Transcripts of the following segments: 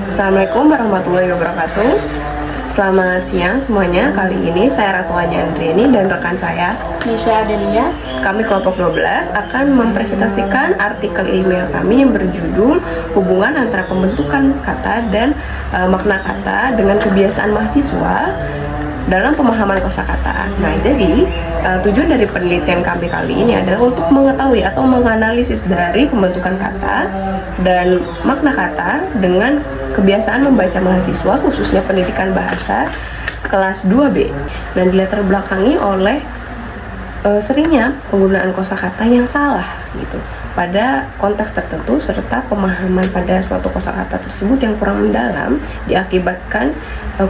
Assalamualaikum warahmatullahi wabarakatuh. Selamat siang semuanya. Kali ini saya Ratuanya Andriani dan rekan saya Nisha Adelia. Kami kelompok 12 akan mempresentasikan artikel ilmiah kami yang berjudul Hubungan antara pembentukan kata dan makna kata dengan kebiasaan mahasiswa dalam pemahaman kosakata. Nah, jadi tujuan dari penelitian kami kali ini adalah untuk mengetahui atau menganalisis dari pembentukan kata dan makna kata dengan kebiasaan membaca mahasiswa, khususnya pendidikan bahasa kelas 2B, dan dilatar belakangi oleh seringnya penggunaan kosakata yang salah gitu pada konteks tertentu, serta pemahaman pada suatu kosakata tersebut yang kurang mendalam diakibatkan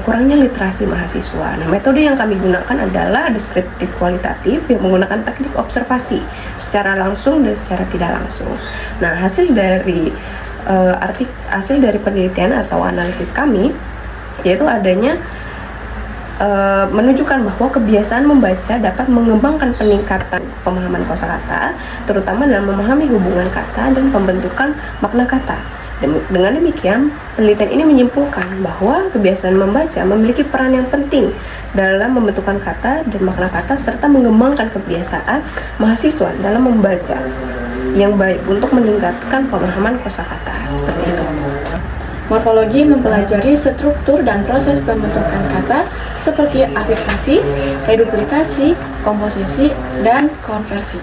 kurangnya literasi mahasiswa. Nah, metode yang kami gunakan adalah deskriptif kualitatif yang menggunakan teknik observasi secara langsung dan secara tidak langsung. Nah, hasil dari penelitian atau analisis kami yaitu adanya menunjukkan bahwa kebiasaan membaca dapat mengembangkan peningkatan pemahaman kosakata, terutama dalam memahami hubungan kata dan pembentukan makna kata. Dengan demikian, penelitian ini menyimpulkan bahwa kebiasaan membaca memiliki peran yang penting dalam pembentukan kata dan makna kata, serta mengembangkan kebiasaan mahasiswa dalam membaca yang baik untuk meningkatkan pemahaman kosakata. Seperti itu. Morfologi mempelajari struktur dan proses pembentukan kata seperti afiksasi, reduplikasi, komposisi, dan konversi.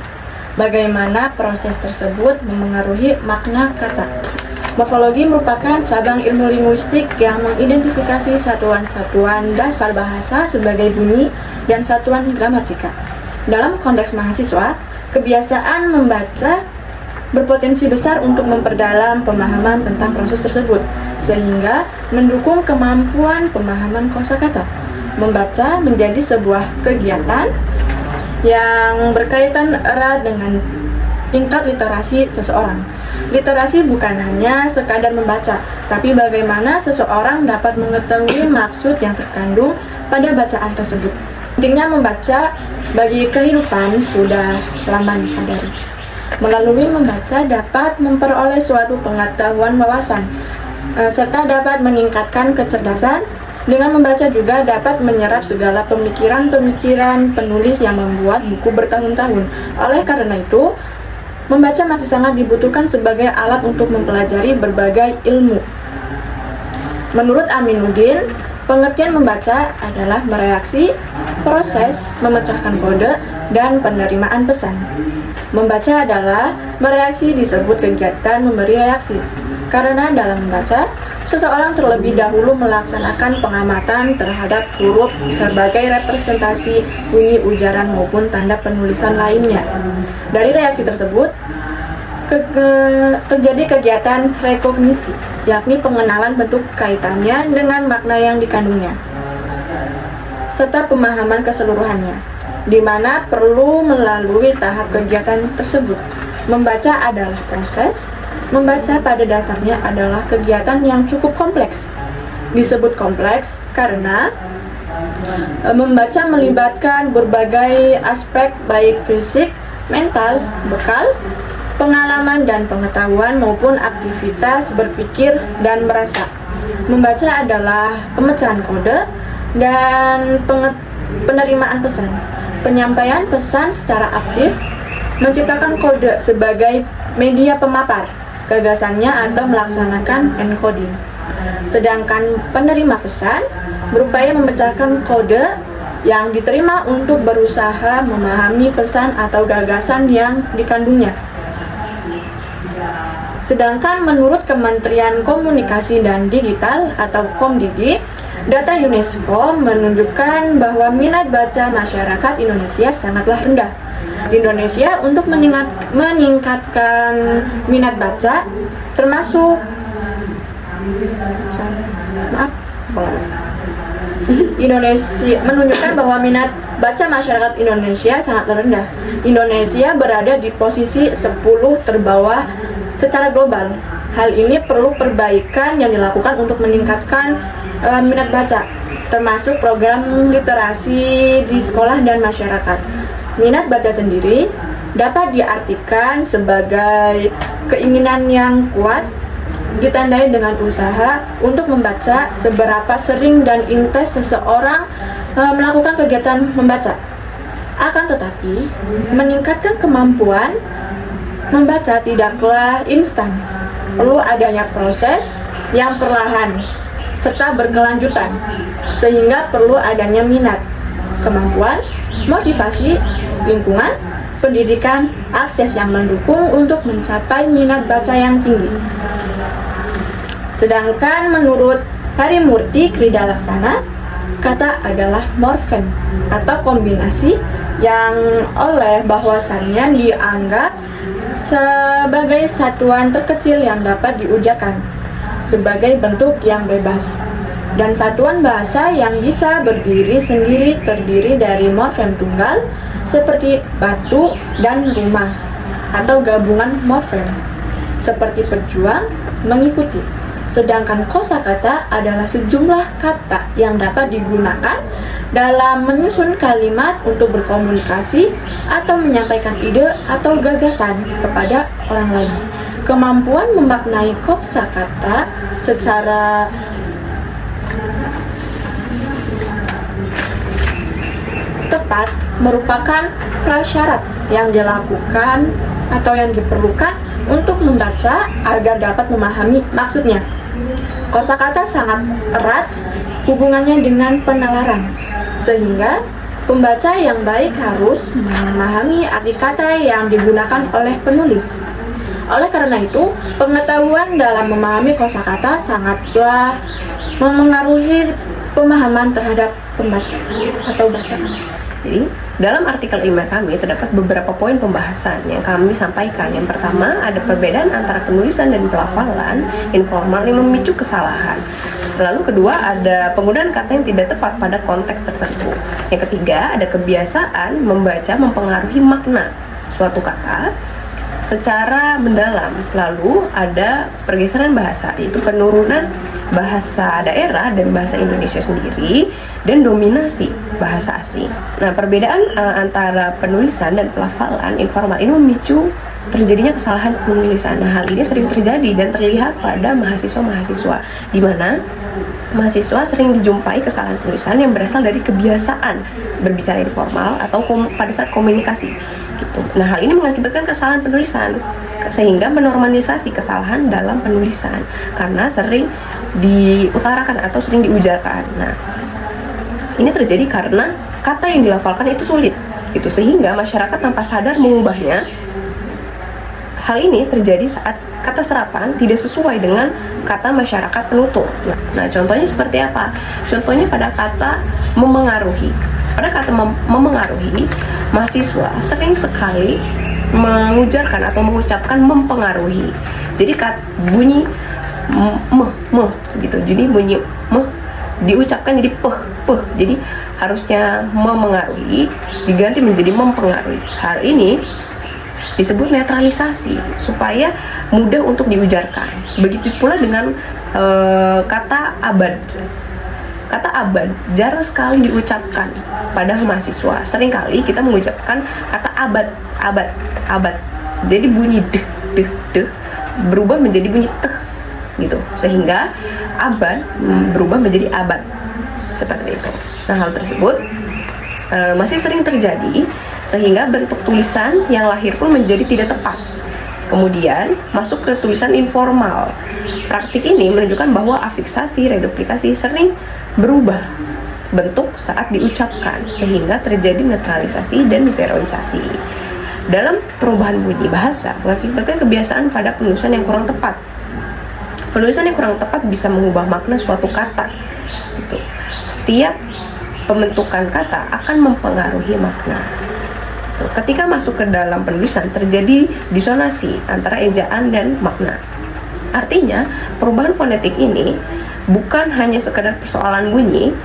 Bagaimana proses tersebut memengaruhi makna kata. Morfologi merupakan cabang ilmu linguistik yang mengidentifikasi satuan-satuan dasar bahasa sebagai bunyi dan satuan gramatika. Dalam konteks mahasiswa, kebiasaan membaca berpotensi besar untuk memperdalam pemahaman tentang proses tersebut, sehingga mendukung kemampuan pemahaman kosakata. Membaca menjadi sebuah kegiatan yang berkaitan erat dengan tingkat literasi seseorang. Literasi bukan hanya sekadar membaca, tapi bagaimana seseorang dapat mengetahui maksud yang terkandung pada bacaan tersebut. Pentingnya membaca bagi kehidupan sudah lama disadari. Melalui membaca dapat memperoleh suatu pengetahuan wawasan, serta dapat meningkatkan kecerdasan. Dengan membaca juga dapat menyerap segala pemikiran-pemikiran penulis yang membuat buku bertahun-tahun. Oleh karena itu, membaca masih sangat dibutuhkan sebagai alat untuk mempelajari berbagai ilmu. Menurut Aminuddin, pengertian membaca adalah mereaksi, proses, memecahkan kode, dan penerimaan pesan. Membaca adalah mereaksi disebut kegiatan memberi reaksi, karena dalam membaca, seseorang terlebih dahulu melaksanakan pengamatan terhadap huruf sebagai representasi bunyi ujaran maupun tanda penulisan lainnya. Dari reaksi tersebut, terjadi kegiatan rekognisi, yakni pengenalan bentuk kaitannya dengan makna yang dikandungnya, serta pemahaman keseluruhannya, di mana perlu melalui tahap kegiatan tersebut. Membaca adalah proses. Membaca pada dasarnya adalah kegiatan yang cukup kompleks. Disebut kompleks karena membaca melibatkan berbagai aspek baik fisik, mental, bekal, pengalaman dan pengetahuan maupun aktivitas berpikir dan merasa. Membaca adalah pemecahan kode dan penerimaan pesan. Penyampaian pesan secara aktif, menciptakan kode sebagai media pemapar gagasannya atau melaksanakan encoding. Sedangkan penerima pesan berupaya memecahkan kode yang diterima untuk berusaha memahami pesan atau gagasan yang dikandungnya. Sedangkan menurut Kementerian Komunikasi dan Digital atau Komdigi, data UNESCO menunjukkan bahwa minat baca masyarakat Indonesia sangatlah rendah. Indonesia untuk meningkatkan minat baca termasuk Indonesia menunjukkan bahwa minat baca masyarakat Indonesia sangat rendah. Indonesia berada di posisi 10 terbawah secara global. Hal ini perlu perbaikan yang dilakukan untuk meningkatkan minat baca, termasuk program literasi di sekolah dan masyarakat. Minat baca sendiri dapat diartikan sebagai keinginan yang kuat ditandai dengan usaha untuk membaca seberapa sering dan intens seseorang melakukan kegiatan membaca. Akan tetapi, meningkatkan kemampuan membaca tidaklah instan. Perlu adanya proses yang perlahan serta berkelanjutan, sehingga perlu adanya minat, kemampuan, motivasi, lingkungan, pendidikan, akses yang mendukung untuk mencapai minat baca yang tinggi. Sedangkan menurut Harimurti Kridalaksana, kata adalah morfem atau kombinasi yang oleh bahwasannya dianggap sebagai satuan terkecil yang dapat diujarkan sebagai bentuk yang bebas, dan satuan bahasa yang bisa berdiri sendiri terdiri dari morfem tunggal seperti batu dan rumah, atau gabungan morfem seperti pejuang, mengikuti. Sedangkan kosakata adalah sejumlah kata yang dapat digunakan dalam menyusun kalimat untuk berkomunikasi atau menyampaikan ide atau gagasan kepada orang lain. Kemampuan memaknai kosakata secara tepat merupakan prasyarat yang dilakukan atau yang diperlukan untuk membaca agar dapat memahami maksudnya. Kosakata sangat erat hubungannya dengan penalaran, sehingga pembaca yang baik harus memahami arti kata yang digunakan oleh penulis. Oleh karena itu, pengetahuan dalam memahami kosakata sangatlah memengaruhi pemahaman terhadap pembaca atau bacaan. Jadi, dalam artikel ilmiah kami terdapat beberapa poin pembahasan yang kami sampaikan. Yang pertama, ada perbedaan antara penulisan dan pelafalan informal yang memicu kesalahan. Lalu kedua, ada penggunaan kata yang tidak tepat pada konteks tertentu. Yang ketiga, ada kebiasaan membaca mempengaruhi makna suatu kata secara mendalam. Lalu ada pergeseran bahasa, yaitu penurunan bahasa daerah dan bahasa Indonesia sendiri, dan dominasi bahasa asing. Nah, perbedaan antara penulisan dan pelafalan informal ini memicu terjadinya kesalahan penulisan. Nah, hal ini sering terjadi dan terlihat pada mahasiswa-mahasiswa, di mana mahasiswa sering dijumpai kesalahan tulisan yang berasal dari kebiasaan berbicara informal atau pada saat komunikasi gitu. Nah, hal ini mengakibatkan kesalahan penulisan sehingga menormalisasi kesalahan dalam penulisan karena sering diutarakan atau sering diujarkan. Nah, ini terjadi karena kata yang dilafalkan itu sulit gitu, sehingga masyarakat tanpa sadar mengubahnya. Hal ini terjadi saat kata serapan tidak sesuai dengan kata masyarakat penutur. Nah, contohnya seperti apa? Contohnya pada kata memengaruhi. Pada kata memengaruhi, mahasiswa sering sekali mengujarkan atau mengucapkan mempengaruhi. Jadi bunyi meh gitu. Jadi bunyi meh diucapkan jadi peh. Jadi harusnya memengaruhi diganti menjadi mempengaruhi. Hal ini disebut netralisasi supaya mudah untuk diujarkan. Begitu pula dengan kata abad. Kata abad jarang sekali diucapkan pada mahasiswa. Seringkali kita mengucapkan kata abad. Jadi bunyi deh berubah menjadi bunyi teh gitu. Sehingga abad berubah menjadi abad. Seperti itu. Nah, hal tersebut masih sering terjadi sehingga bentuk tulisan yang lahir pun menjadi tidak tepat. Kemudian masuk ke tulisan informal. Praktik ini menunjukkan bahwa afiksasi, reduplikasi sering berubah bentuk saat diucapkan sehingga terjadi netralisasi dan zeroisasi. Dalam perubahan bunyi bahasa mengakibatkan kebiasaan pada penulisan yang kurang tepat. Penulisan yang kurang tepat bisa mengubah makna suatu kata. Gitu. Setiap pembentukan kata akan mempengaruhi makna. Ketika masuk ke dalam penulisan terjadi disonansi antara ejaan dan makna. Artinya, perubahan fonetik ini bukan hanya sekedar persoalan bunyi,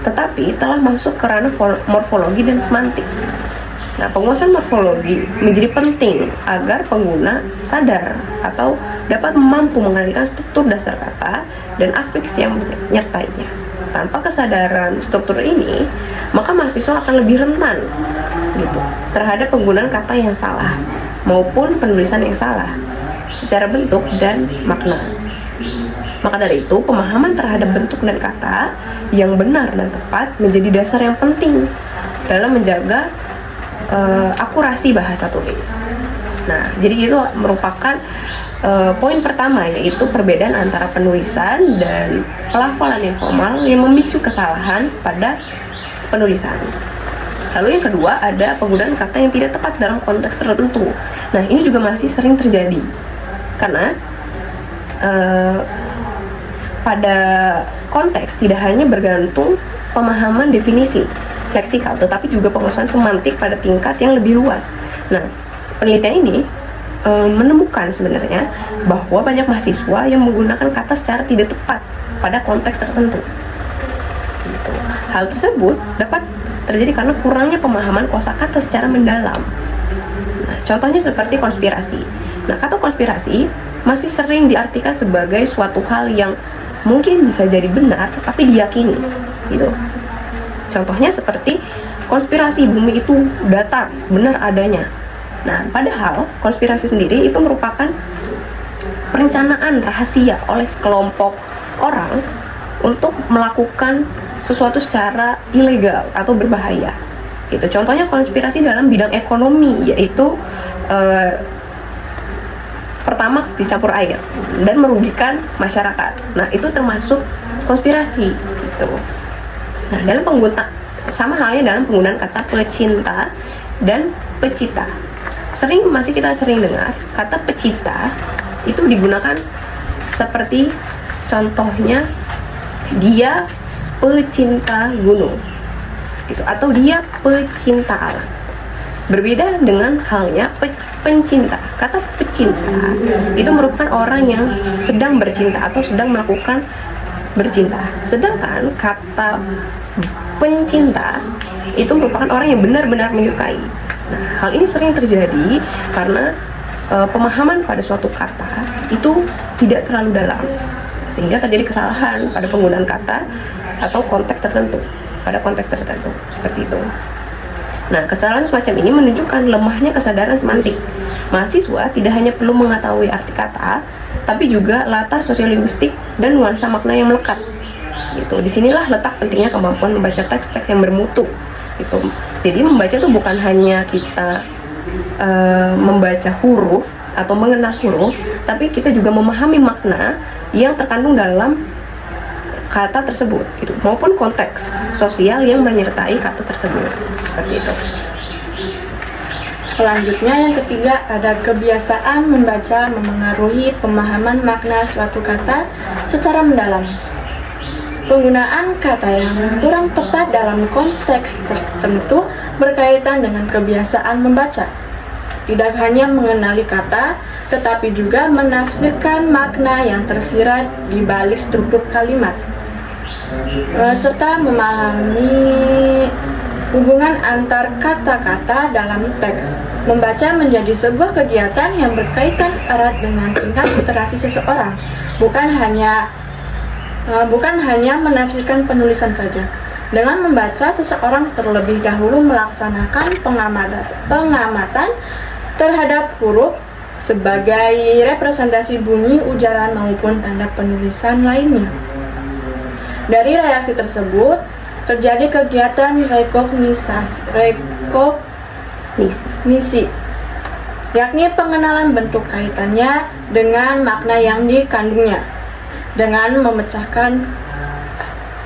tetapi telah masuk ke ranah morfologi dan semantik. Nah, penguasaan morfologi menjadi penting agar pengguna sadar atau dapat mampu mengenalikan struktur dasar kata dan afiks yang menyertainya. Tanpa kesadaran struktur ini, maka mahasiswa akan lebih rentan gitu terhadap penggunaan kata yang salah maupun penulisan yang salah. secara bentuk dan makna. Maka dari itu, pemahaman terhadap bentuk dan kata yang benar dan tepat menjadi dasar yang penting dalam menjaga akurasi bahasa tulis. Nah, jadi itu merupakan poin pertama, yaitu perbedaan antara penulisan dan pelafalan informal yang memicu kesalahan pada penulisan. Lalu yang kedua, ada penggunaan kata yang tidak tepat dalam konteks tertentu. Nah, ini juga masih sering terjadi karena pada konteks tidak hanya bergantung pemahaman definisi leksikal, tetapi juga penguasaan semantik pada tingkat yang lebih luas. Nah, penelitian ini menemukan sebenarnya bahwa banyak mahasiswa yang menggunakan kata secara tidak tepat pada konteks tertentu. Gitu. Hal tersebut dapat terjadi karena kurangnya pemahaman kosakata secara mendalam. Nah, contohnya seperti konspirasi. Nah, kata konspirasi masih sering diartikan sebagai suatu hal yang mungkin bisa jadi benar, tapi diyakini, gitu. Contohnya seperti konspirasi bumi itu datar, benar adanya. Nah, padahal konspirasi sendiri itu merupakan perencanaan rahasia oleh sekelompok orang untuk melakukan sesuatu secara ilegal atau berbahaya. Gitu. Contohnya konspirasi dalam bidang ekonomi, yaitu Pertamax dicampur air dan merugikan masyarakat. Nah, itu termasuk konspirasi, gitu. Nah, dalam sama halnya dalam penggunaan kata pecinta dan pecita. Kita sering dengar kata pecita itu digunakan seperti contohnya dia pecinta gunung, gitu, atau dia pecinta alam. Berbeda dengan halnya pencinta. Kata pecinta itu merupakan orang yang sedang bercinta atau sedang melakukan bercinta. Sedangkan kata pencinta itu merupakan orang yang benar-benar menyukai. Nah, hal ini sering terjadi karena pemahaman pada suatu kata itu tidak terlalu dalam, sehingga terjadi kesalahan pada penggunaan kata atau konteks tertentu, seperti itu. Nah, kesalahan semacam ini menunjukkan lemahnya kesadaran semantik. Mahasiswa tidak hanya perlu mengetahui arti kata, tapi juga latar sosiolinguistik dan nuansa makna yang melekat. Gitu. Disinilah letak pentingnya kemampuan membaca teks-teks yang bermutu. Gitu. Jadi membaca itu bukan hanya kita membaca huruf atau mengenal huruf, tapi kita juga memahami makna yang terkandung dalam kata tersebut, gitu, maupun konteks sosial yang menyertai kata tersebut, seperti itu. Selanjutnya yang ketiga, ada kebiasaan membaca memengaruhi pemahaman makna suatu kata secara mendalam. Penggunaan kata yang kurang tepat dalam konteks tertentu berkaitan dengan kebiasaan membaca. Tidak hanya mengenali kata, tetapi juga menafsirkan makna yang tersirat di balik struktur kalimat, serta memahami hubungan antar kata-kata dalam teks. Membaca menjadi sebuah kegiatan yang berkaitan erat dengan tingkat literasi seseorang, bukan hanya menafsirkan penulisan saja. Dengan membaca, seseorang terlebih dahulu melaksanakan pengamatan terhadap huruf sebagai representasi bunyi, ujaran, maupun tanda penulisan lainnya. Dari reaksi tersebut, terjadi kegiatan rekognisi, yakni pengenalan bentuk kaitannya dengan makna yang dikandungnya, dengan memecahkan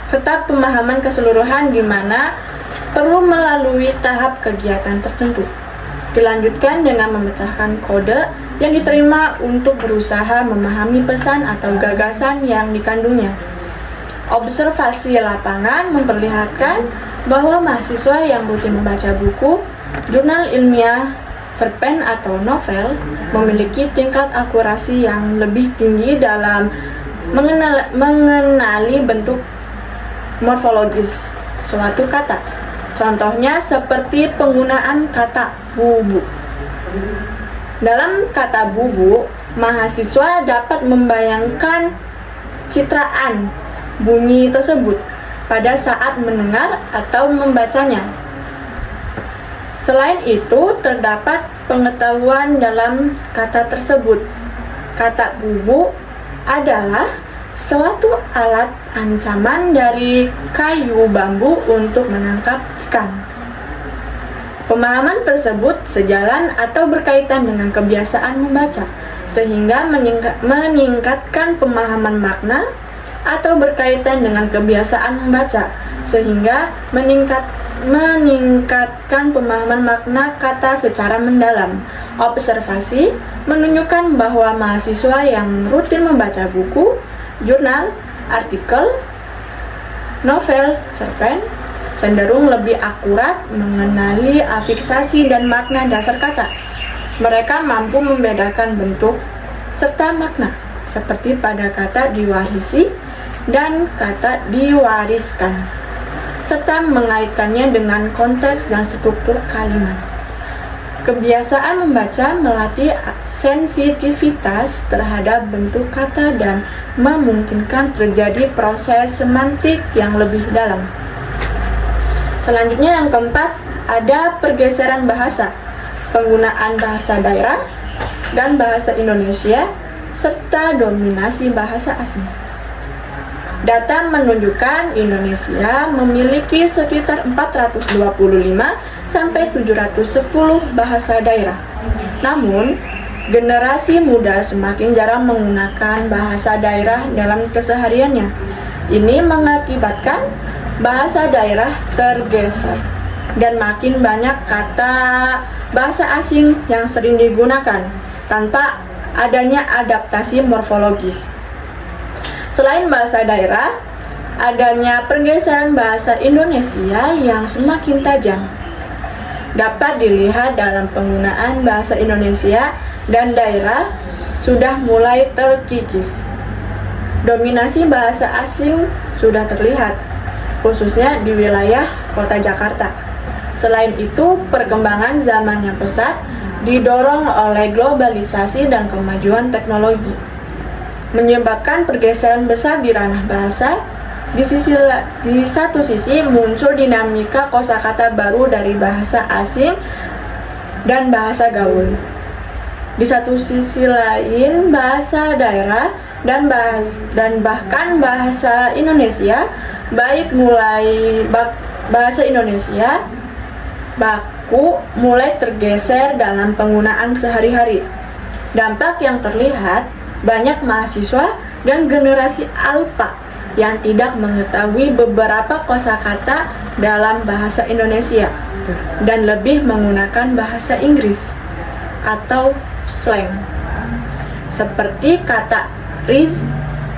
serta pemahaman keseluruhan di mana perlu melalui tahap kegiatan tertentu. Dilanjutkan dengan memecahkan kode yang diterima untuk berusaha memahami pesan atau gagasan yang dikandungnya. Observasi lapangan memperlihatkan bahwa mahasiswa yang rutin membaca buku, jurnal ilmiah, cerpen atau novel memiliki tingkat akurasi yang lebih tinggi dalam mengenali bentuk morfologis suatu kata. Contohnya seperti penggunaan kata bubu. Dalam kata bubu, mahasiswa dapat membayangkan citraan bunyi tersebut pada saat mendengar atau membacanya. Selain itu, terdapat pengetahuan dalam kata tersebut, Kata bubuk adalah suatu alat ancaman dari kayu bambu untuk menangkap ikan. Pemahaman tersebut sejalan atau berkaitan dengan kebiasaan membaca, sehingga meningkatkan pemahaman makna, atau berkaitan dengan kebiasaan membaca, sehingga meningkatkan pemahaman makna kata secara mendalam. Observasi menunjukkan bahwa mahasiswa yang rutin membaca buku, jurnal, artikel, novel, cerpen, cenderung lebih akurat mengenali afiksasi dan makna dasar kata. Mereka mampu membedakan bentuk serta makna, seperti pada kata diwarisi dan kata diwariskan, serta mengaitkannya dengan konteks dan struktur kalimat. Kebiasaan membaca melatih sensitivitas terhadap bentuk kata dan memungkinkan terjadi proses semantik yang lebih dalam. Selanjutnya yang keempat, ada pergeseran bahasa, penggunaan bahasa daerah dan bahasa Indonesia, serta dominasi bahasa asing. Data menunjukkan Indonesia memiliki sekitar 425 sampai 710 bahasa daerah. Namun, generasi muda semakin jarang menggunakan bahasa daerah dalam kesehariannya. Ini mengakibatkan bahasa daerah tergeser dan makin banyak kata bahasa asing yang sering digunakan tanpa adanya adaptasi morfologis. Selain bahasa daerah, adanya pergeseran bahasa Indonesia yang semakin tajam dapat dilihat dalam penggunaan bahasa Indonesia dan daerah sudah mulai terkikis. Dominasi bahasa asing sudah terlihat, khususnya di wilayah kota Jakarta. Selain itu, perkembangan zaman yang pesat didorong oleh globalisasi dan kemajuan teknologi, menyebabkan pergeseran besar di ranah bahasa. Di satu sisi muncul dinamika kosakata baru dari bahasa asing dan bahasa gaul. Di satu sisi lain, bahasa daerah dan bahkan bahasa Indonesia, bahasa Indonesia baku mulai tergeser dalam penggunaan sehari-hari. Dampak yang terlihat, banyak mahasiswa dan generasi alfa yang tidak mengetahui beberapa kosakata dalam bahasa Indonesia dan lebih menggunakan bahasa Inggris atau slang, seperti kata riz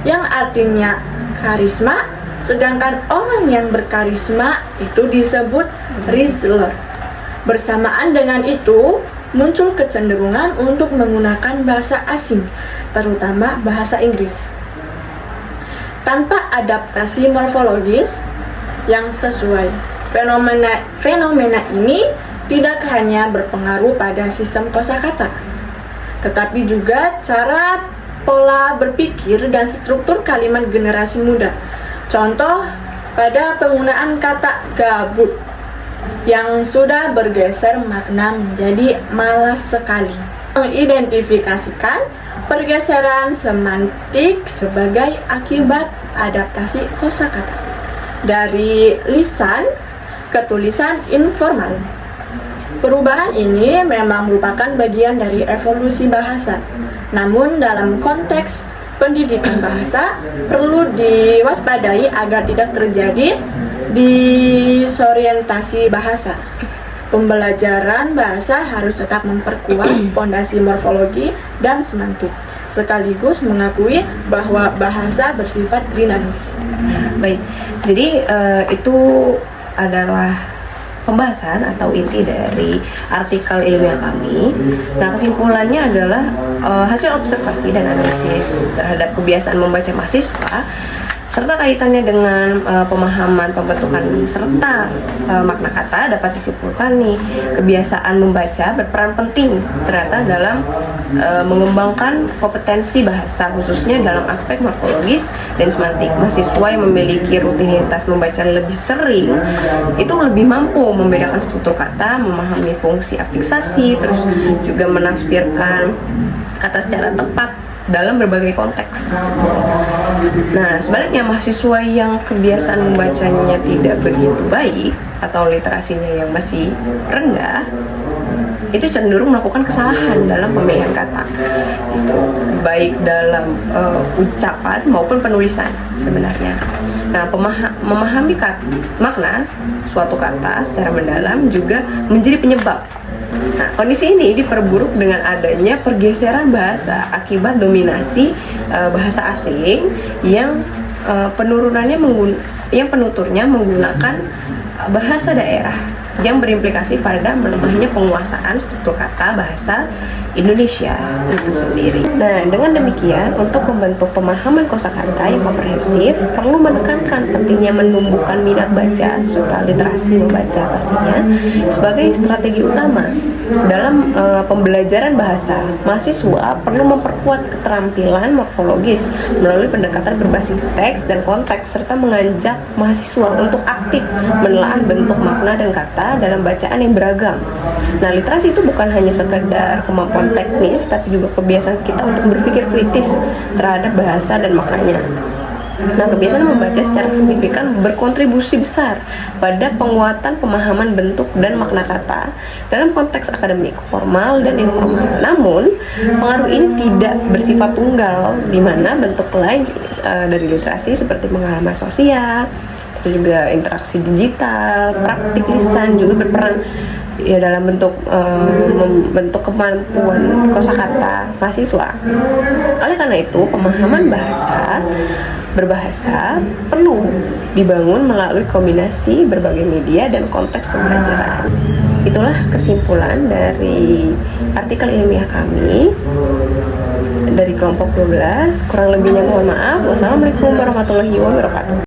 yang artinya karisma, sedangkan orang yang berkarisma itu disebut Rizzler. Bersamaan dengan itu, muncul kecenderungan untuk menggunakan bahasa asing, terutama bahasa Inggris, tanpa adaptasi morfologis yang sesuai. Fenomena ini tidak hanya berpengaruh pada sistem kosakata, tetapi juga cara pola berpikir dan struktur kalimat generasi muda. Contoh pada penggunaan kata gabut yang sudah bergeser makna menjadi malas sekali. Mengidentifikasikan pergeseran semantik sebagai akibat adaptasi kosakata dari lisan ke tulisan informal. Perubahan ini memang merupakan bagian dari evolusi bahasa. Namun dalam konteks pendidikan bahasa perlu diwaspadai agar tidak terjadi disorientasi bahasa. Pembelajaran bahasa harus tetap memperkuat fondasi morfologi dan semantik, sekaligus mengakui bahwa bahasa bersifat dinamis. Baik, jadi itu adalah pembahasan atau inti dari artikel ilmiah kami. Nah, kesimpulannya adalah hasil observasi dan analisis terhadap kebiasaan membaca mahasiswa serta kaitannya dengan pemahaman pembentukan serta makna kata dapat disimpulkan nih, kebiasaan membaca berperan penting ternyata dalam mengembangkan kompetensi bahasa khususnya dalam aspek morfologis dan semantik. Mahasiswa yang memiliki rutinitas membaca lebih sering itu lebih mampu membedakan struktur kata, memahami fungsi afiksasi, terus juga menafsirkan kata secara tepat dalam berbagai konteks. Nah, sebaliknya mahasiswa yang kebiasaan membacanya tidak begitu baik atau literasinya yang masih rendah itu cenderung melakukan kesalahan dalam pemilihan kata, itu baik dalam ucapan maupun penulisan sebenarnya. Nah, memahami makna suatu kata secara mendalam juga menjadi penyebab. Nah, kondisi ini diperburuk dengan adanya pergeseran bahasa akibat dominasi bahasa asing yang penuturnya menggunakan bahasa daerah, yang berimplikasi pada melemahnya penguasaan struktur kata bahasa Indonesia itu sendiri. Nah, dengan demikian, untuk membentuk pemahaman kosakata yang komprehensif, perlu menekankan pentingnya menumbuhkan minat baca serta literasi membaca pastinya sebagai strategi utama dalam pembelajaran bahasa. Mahasiswa perlu memperkuat keterampilan morfologis melalui pendekatan berbasis teks dan konteks, serta mengajak mahasiswa untuk aktif menelaah bentuk makna dan kata dalam bacaan yang beragam. Nah, literasi itu bukan hanya sekedar kemampuan teknis, tapi juga kebiasaan kita untuk berpikir kritis terhadap bahasa dan maknanya. Nah, kebiasaan membaca secara signifikan berkontribusi besar pada penguatan pemahaman bentuk dan makna kata dalam konteks akademik, formal dan informal. Namun, pengaruh ini tidak bersifat tunggal, di mana bentuk lain dari literasi seperti pengalaman sosial, terus juga interaksi digital, praktik lisan juga berperan ya dalam bentuk membentuk kemampuan kosakata mahasiswa. Oleh karena itu, pemahaman berbahasa perlu dibangun melalui kombinasi berbagai media dan konteks pembelajaran. Itulah kesimpulan dari artikel ilmiah kami dari kelompok 12. Kurang lebihnya mohon maaf. Wassalamualaikum warahmatullahi wabarakatuh.